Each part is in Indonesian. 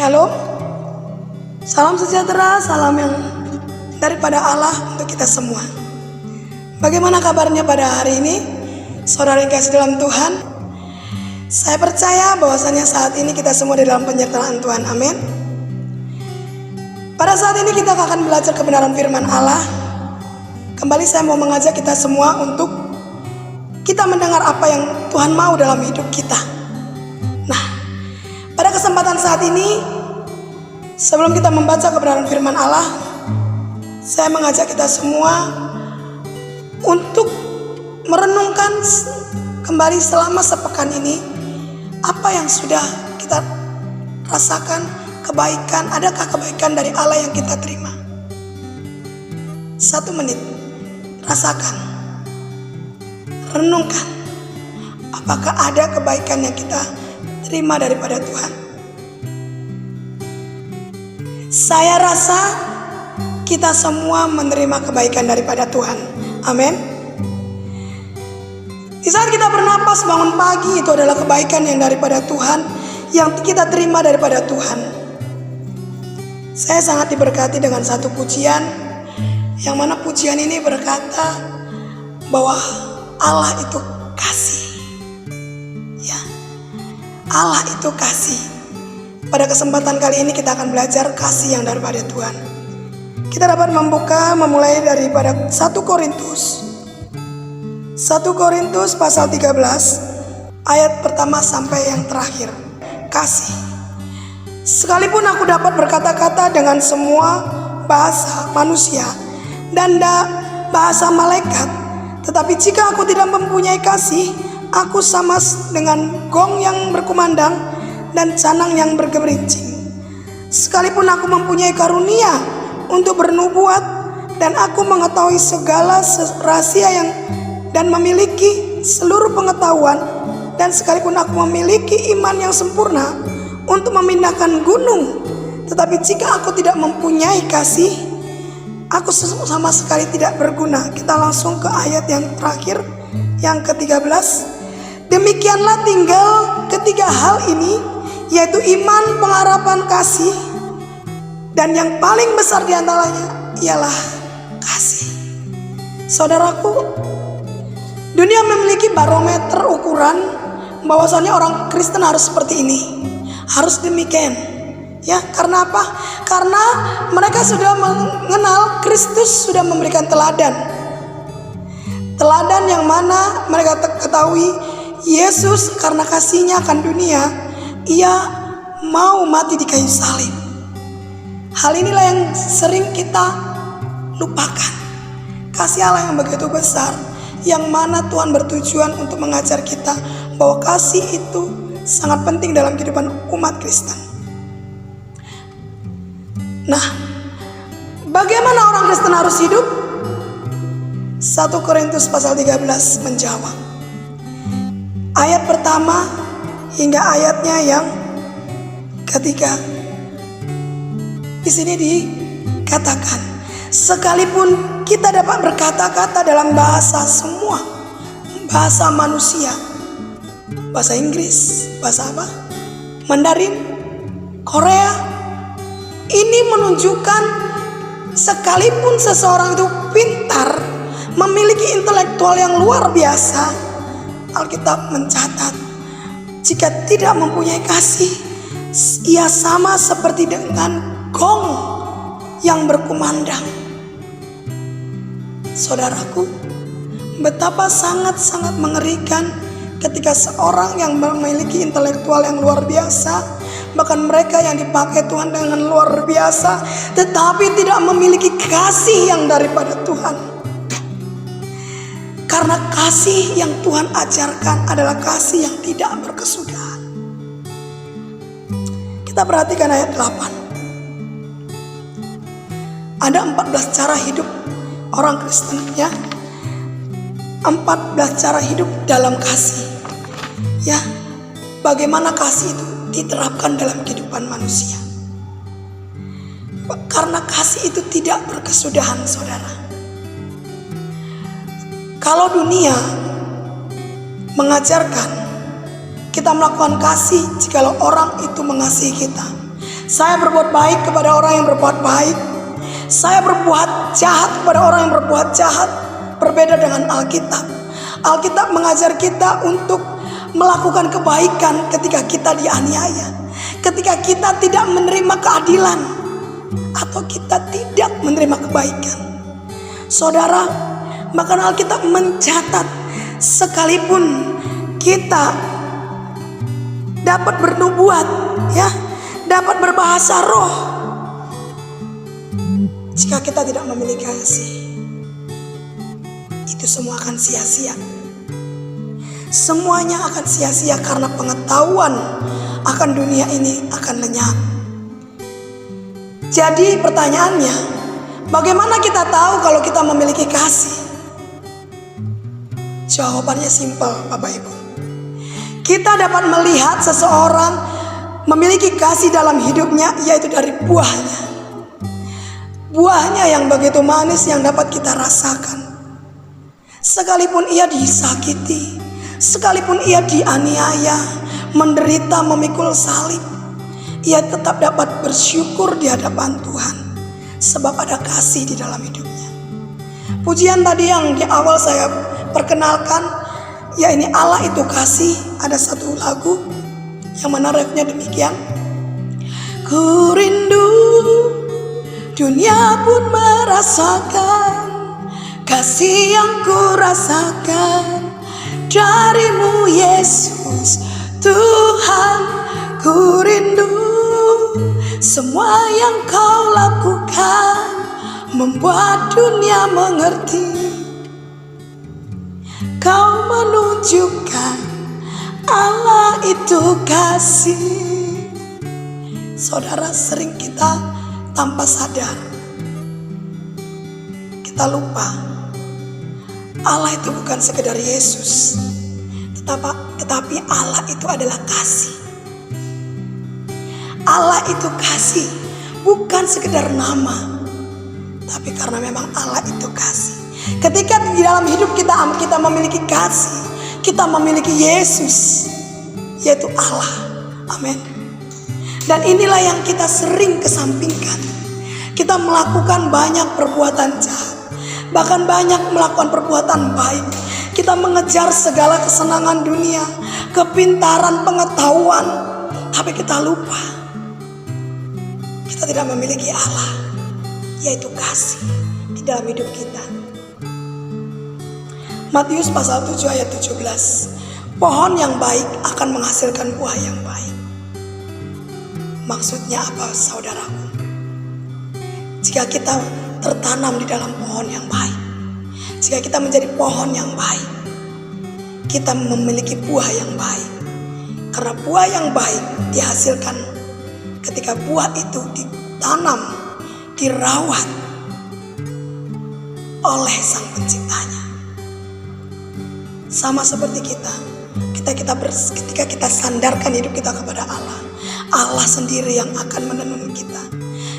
Shalom, salam sejahtera, salam yang daripada Allah untuk kita semua. Bagaimana kabarnya pada hari ini, saudara yang kasih dalam Tuhan? Saya percaya bahwasanya saat ini kita semua di dalam penyertaan Tuhan, amin. Pada saat ini kita akan belajar kebenaran firman Allah. Kembali saya mau mengajak kita semua untuk kita mendengar apa yang Tuhan mau dalam hidup kita. Nah, pada kesempatan saat ini, sebelum kita membaca kebenaran firman Allah, saya mengajak kita semua untuk merenungkan kembali selama sepekan ini, apa yang sudah kita rasakan, kebaikan, adakah kebaikan dari Allah yang kita terima? 1 menit, rasakan, renungkan, apakah ada kebaikan yang kita terima daripada Tuhan. Saya rasa kita semua menerima kebaikan daripada Tuhan, amin. Di saat kita bernapas bangun pagi, itu adalah kebaikan yang daripada Tuhan, yang kita terima daripada Tuhan. Saya sangat diberkati dengan satu pujian, yang mana pujian ini berkata bahwa Allah itu kasih. Ya, Allah itu kasih. Pada kesempatan kali ini kita akan belajar kasih yang daripada Tuhan. Kita dapat memulai daripada 1 Korintus pasal 13 ayat pertama sampai yang terakhir. Kasih. Sekalipun aku dapat berkata-kata dengan semua bahasa manusia dan bahasa malaikat, tetapi jika aku tidak mempunyai kasih, aku sama dengan gong yang berkumandang dan canang yang bergerincing. Sekalipun aku mempunyai karunia untuk bernubuat dan aku mengetahui segala rahasia dan memiliki seluruh pengetahuan, dan sekalipun aku memiliki iman yang sempurna untuk memindahkan gunung, tetapi jika aku tidak mempunyai kasih, aku sama sekali tidak berguna. Kita langsung ke ayat yang terakhir, yang ke-13. Demikianlah tinggal ketiga hal ini, yaitu iman, pengharapan, kasih, dan yang paling besar di antaranya ialah kasih. Saudaraku, dunia memiliki barometer ukuran bahwasannya orang Kristen harus seperti ini, harus demikian. Ya, karena apa? Karena mereka sudah mengenal Kristus, sudah memberikan teladan. Teladan yang mana mereka ketahui Yesus karena kasihnya akan dunia, Ia mau mati di kayu salib. Hal inilah yang sering kita lupakan. Kasih Allah yang begitu besar, yang mana Tuhan bertujuan untuk mengajar kita bahwa kasih itu sangat penting dalam kehidupan umat Kristen. Nah, bagaimana orang Kristen harus hidup? 1 Korintus pasal 13 menjawab. Ayat pertama hingga ayatnya yang ketiga. Di sini dikatakan, sekalipun kita dapat berkata-kata dalam bahasa semua, bahasa manusia, bahasa Inggris, bahasa apa? Mandarin, Korea. Ini menunjukkan sekalipun seseorang itu pintar, memiliki intelektual yang luar biasa, Alkitab mencatat, jika tidak mempunyai kasih, ia sama seperti dengan gong yang berkumandang. Saudaraku, betapa sangat-sangat mengerikan ketika seorang yang memiliki intelektual yang luar biasa, bahkan mereka yang dipakai Tuhan dengan luar biasa, tetapi tidak memiliki kasih yang daripada Tuhan. Karena kasih yang Tuhan ajarkan adalah kasih yang tidak berkesudahan. Kita perhatikan ayat 8. Ada 14 cara hidup orang Kristen, ya. 14 cara hidup dalam kasih. Ya, bagaimana kasih itu diterapkan dalam kehidupan manusia. Karena kasih itu tidak berkesudahan, saudara. Kalau dunia mengajarkan kita melakukan kasih jikalau orang itu mengasihi kita, Saya berbuat baik kepada orang yang berbuat baik. Saya berbuat jahat kepada orang yang berbuat jahat. Berbeda dengan Alkitab. Alkitab mengajar kita untuk melakukan kebaikan ketika kita dianiaya, ketika kita tidak menerima keadilan, atau kita tidak menerima kebaikan. Saudara, maka Alkitab mencatat, sekalipun kita dapat bernubuat, ya, dapat berbahasa roh, jika kita tidak memiliki kasih, itu semua akan sia-sia. Semuanya akan sia-sia karena pengetahuan akan dunia ini akan lenyap. Jadi pertanyaannya, bagaimana kita tahu kalau kita memiliki kasih? Jawabannya simpel, Bapak Ibu. Kita dapat melihat seseorang memiliki kasih dalam hidupnya, yaitu dari buahnya. Buahnya yang begitu manis yang dapat kita rasakan. Sekalipun ia disakiti, sekalipun ia dianiaya, menderita, memikul salib, ia tetap dapat bersyukur di hadapan Tuhan, sebab ada kasih di dalam hidupnya. Pujian tadi yang di awal saya perkenalkan, ya ini Allah itu kasih. Ada satu lagu yang mana refnya demikian. Ku rindu dunia pun merasakan kasih yang ku rasakan darimu Yesus Tuhan. Ku rindu semua yang kau lakukan membuat dunia mengerti. Kau menunjukkan Allah itu kasih. Saudara, sering kita tanpa sadar kita lupa Allah itu bukan sekedar Yesus, tetapi Allah itu adalah kasih. Allah itu kasih, bukan sekedar nama, tapi karena memang Allah itu kasih. Ketika di dalam hidup kita memiliki kasih, kita memiliki Yesus, yaitu Allah. Amin. Dan inilah yang kita sering kesampingkan. Kita melakukan banyak perbuatan jahat, bahkan banyak melakukan perbuatan baik. Kita mengejar segala kesenangan dunia, kepintaran, pengetahuan, tapi kita lupa kita tidak memiliki Allah, yaitu kasih di dalam hidup kita. Matius pasal 7 ayat 17. Pohon yang baik akan menghasilkan buah yang baik. Maksudnya apa, saudaraku? Jika kita tertanam di dalam pohon yang baik, jika kita menjadi pohon yang baik, kita memiliki buah yang baik. Karena buah yang baik dihasilkan ketika buah itu ditanam, dirawat oleh Sang Penciptanya. Sama seperti ketika kita sandarkan hidup kita kepada Allah, Allah sendiri yang akan menenun kita.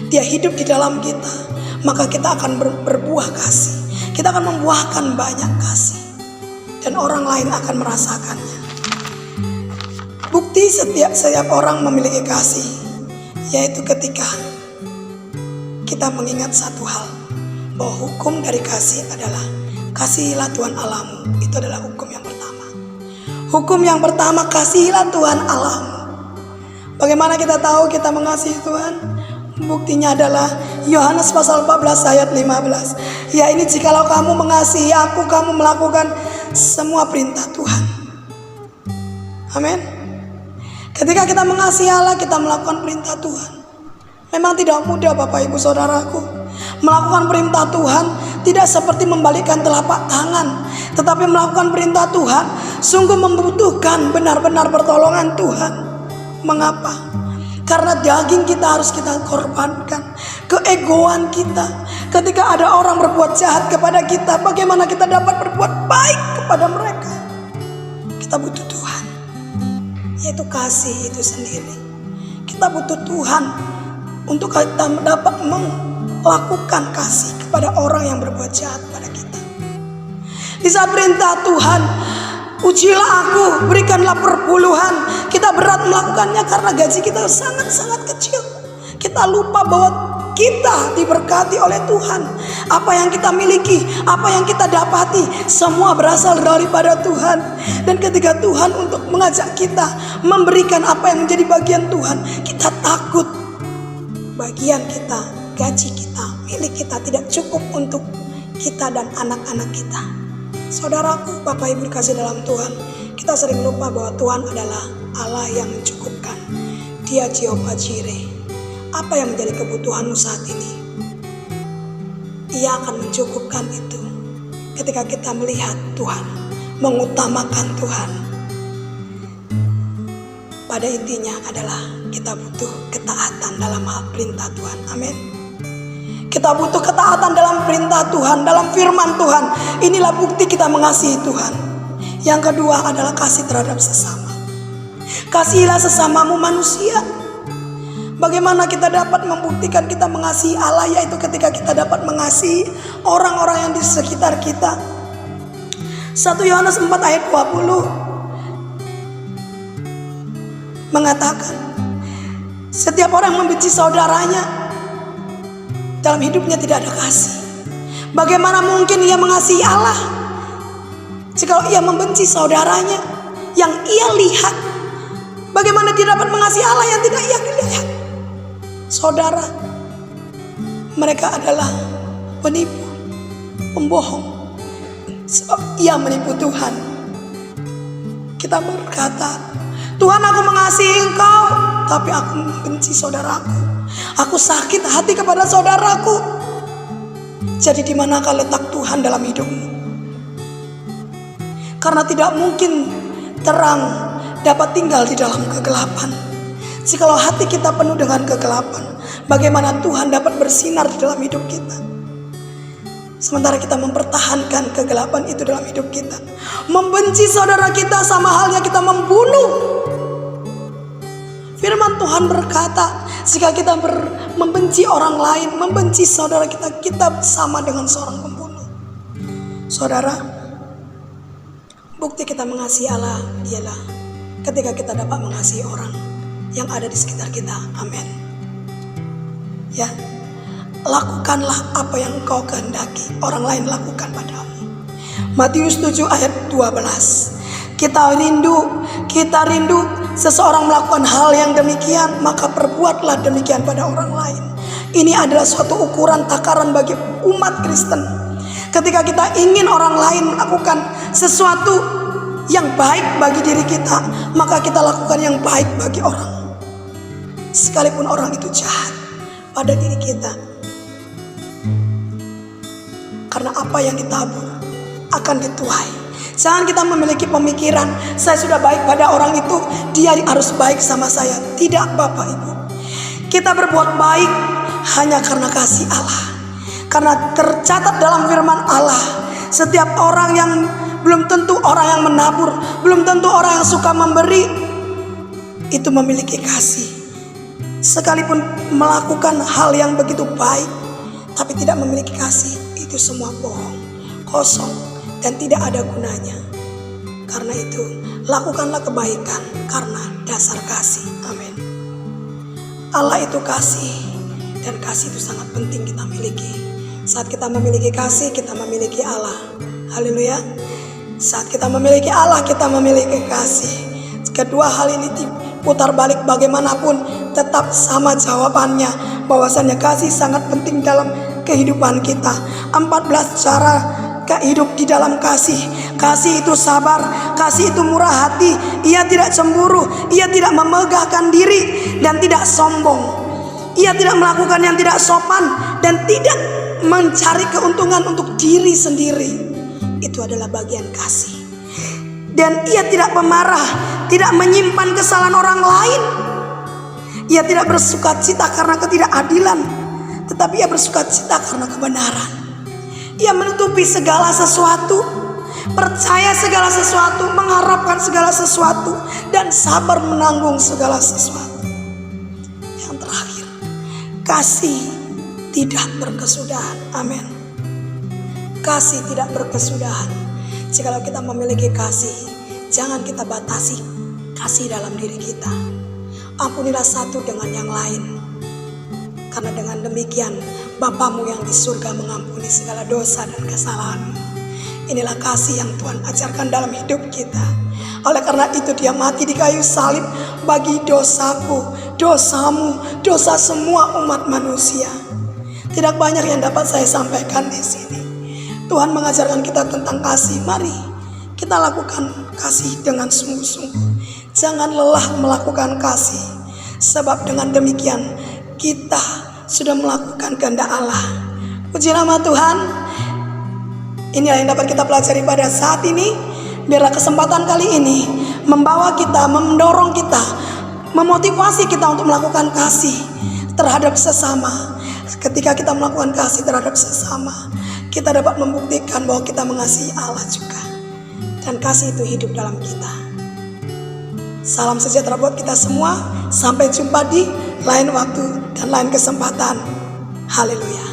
Dia hidup di dalam kita, maka kita akan berbuah kasih. Kita akan membuahkan banyak kasih, dan orang lain akan merasakannya. Bukti setiap orang memiliki kasih, yaitu ketika kita mengingat satu hal, bahwa hukum dari kasih adalah kasihilah Tuhan Allahmu. Itu adalah hukum yang pertama. Hukum yang pertama, kasihilah Tuhan Allahmu. Bagaimana kita tahu kita mengasihi Tuhan? Buktinya adalah Yohanes pasal 14 ayat 15. Ya, ini jikalau kamu mengasihi aku, kamu melakukan semua perintah Tuhan. Amin. Ketika kita mengasihi Allah, kita melakukan perintah Tuhan. Memang tidak mudah, Bapak Ibu Saudaraku. Melakukan perintah Tuhan tidak seperti membalikkan telapak tangan, tetapi melakukan perintah Tuhan sungguh membutuhkan benar-benar pertolongan Tuhan. Mengapa? Karena daging kita harus kita korbankan, keegoan kita. Ketika ada orang berbuat jahat kepada kita, bagaimana kita dapat berbuat baik kepada mereka? Kita butuh Tuhan, yaitu kasih itu sendiri. Kita butuh Tuhan untuk kita dapat melakukan kasih kepada orang yang berbuat jahat pada kita. Di saat perintah Tuhan, ujilah aku, berikanlah perpuluhan. Kita berat melakukannya karena gaji kita sangat-sangat kecil. Kita lupa bahwa kita diberkati oleh Tuhan. Apa yang kita miliki, apa yang kita dapati, semua berasal daripada Tuhan. Dan ketika Tuhan untuk mengajak kita memberikan apa yang menjadi bagian Tuhan, kita takut bagian kita, gaji kita, milik kita tidak cukup untuk kita dan anak-anak kita. Saudaraku, Bapak Ibu dikasih dalam Tuhan, kita sering lupa bahwa Tuhan adalah Allah yang mencukupkan. Dia Jehovah Jireh. Apa yang menjadi kebutuhanmu saat ini, Ia akan mencukupkan itu ketika kita melihat Tuhan, mengutamakan Tuhan. Pada intinya adalah kita butuh ketaatan dalam hal perintah Tuhan. Amin. Kita butuh ketaatan dalam perintah Tuhan, dalam firman Tuhan. Inilah bukti kita mengasihi Tuhan. Yang kedua adalah kasih terhadap sesama. Kasihilah sesamamu manusia. Bagaimana kita dapat membuktikan kita mengasihi Allah, yaitu ketika kita dapat mengasihi orang-orang yang di sekitar kita. 1 Yohanes 4 ayat 20 mengatakan, setiap orang membenci saudaranya, dalam hidupnya tidak ada kasih. Bagaimana mungkin ia mengasihi Allah jika ia membenci saudaranya yang ia lihat? Bagaimana dia dapat mengasihi Allah yang tidak ia lihat? Saudara, mereka adalah penipu, pembohong, sebab ia menipu Tuhan. Kita berkata, Tuhan, aku mengasihi Engkau, tapi aku membenci saudaraku. Aku sakit hati kepada saudaraku. Jadi di manakah letak Tuhan dalam hidupmu? Karena tidak mungkin terang dapat tinggal di dalam kegelapan. Jikalau hati kita penuh dengan kegelapan, bagaimana Tuhan dapat bersinar di dalam hidup kita? Sementara kita mempertahankan kegelapan itu dalam hidup kita, membenci saudara kita sama halnya kita membunuh. Firman Tuhan berkata, jika kita membenci orang lain, membenci saudara kita, kita sama dengan seorang pembunuh. Saudara, bukti kita mengasihi Allah ialah ketika kita dapat mengasihi orang yang ada di sekitar kita. Amin. Ya, lakukanlah apa yang engkau kehendaki orang lain lakukan padamu. Matius 7 ayat 12. Kita rindu seseorang melakukan hal yang demikian, maka perbuatlah demikian pada orang lain. Ini adalah suatu ukuran takaran bagi umat Kristen. Ketika kita ingin orang lain melakukan sesuatu yang baik bagi diri kita, maka kita lakukan yang baik bagi orang, sekalipun orang itu jahat pada diri kita. Karena apa yang ditabur akan dituai. Jangan kita memiliki pemikiran, saya sudah baik pada orang itu, dia harus baik sama saya. Tidak, Bapak Ibu. Kita berbuat baik hanya karena kasih Allah. Karena tercatat dalam firman Allah, setiap orang yang belum tentu orang yang menabur, belum tentu orang yang suka memberi, itu memiliki kasih. Sekalipun melakukan hal yang begitu baik, tapi tidak memiliki kasih, itu semua bohong, kosong, dan tidak ada gunanya. Karena itu, lakukanlah kebaikan karena dasar kasih. Amin. Allah itu kasih, dan kasih itu sangat penting kita miliki. Saat kita memiliki kasih, kita memiliki Allah. Haleluya. Saat kita memiliki Allah, kita memiliki kasih. Kedua hal ini putar balik bagaimanapun, tetap sama jawabannya, bahwasannya kasih sangat penting dalam kehidupan kita. 14 cara hidup di dalam kasih. Kasih itu sabar, kasih itu murah hati, ia tidak cemburu, ia tidak memegahkan diri dan tidak sombong. Ia tidak melakukan yang tidak sopan dan tidak mencari keuntungan untuk diri sendiri. Itu adalah bagian kasih. Dan ia tidak pemarah, tidak menyimpan kesalahan orang lain. Ia tidak bersukacita karena ketidakadilan, tetapi ia bersukacita karena kebenaran. Ia menutupi segala sesuatu, percaya segala sesuatu, mengharapkan segala sesuatu, dan sabar menanggung segala sesuatu. Yang terakhir, kasih tidak berkesudahan. Amin. Kasih tidak berkesudahan. Jikalau kita memiliki kasih, jangan kita batasi kasih dalam diri kita. Ampunilah satu dengan yang lain. Karena dengan demikian Bapamu yang di surga mengampuni segala dosa dan kesalahanmu. Inilah kasih yang Tuhan ajarkan dalam hidup kita. Oleh karena itu dia mati di kayu salib bagi dosaku, dosamu, dosa semua umat manusia. Tidak banyak yang dapat saya sampaikan di sini. Tuhan mengajarkan kita tentang kasih. Mari kita lakukan kasih dengan sungguh-sungguh. Jangan lelah melakukan kasih. Sebab dengan demikian kita sudah melakukan kehendak Allah. Puji nama Tuhan. Inilah yang dapat kita pelajari pada saat ini. Biarlah kesempatan kali ini membawa kita, mendorong kita, memotivasi kita untuk melakukan kasih terhadap sesama. Ketika kita melakukan kasih terhadap sesama, kita dapat membuktikan bahwa kita mengasihi Allah juga. Dan kasih itu hidup dalam kita. Salam sejahtera buat kita semua. Sampai jumpa di lain waktu dan lain kesempatan. Haleluya.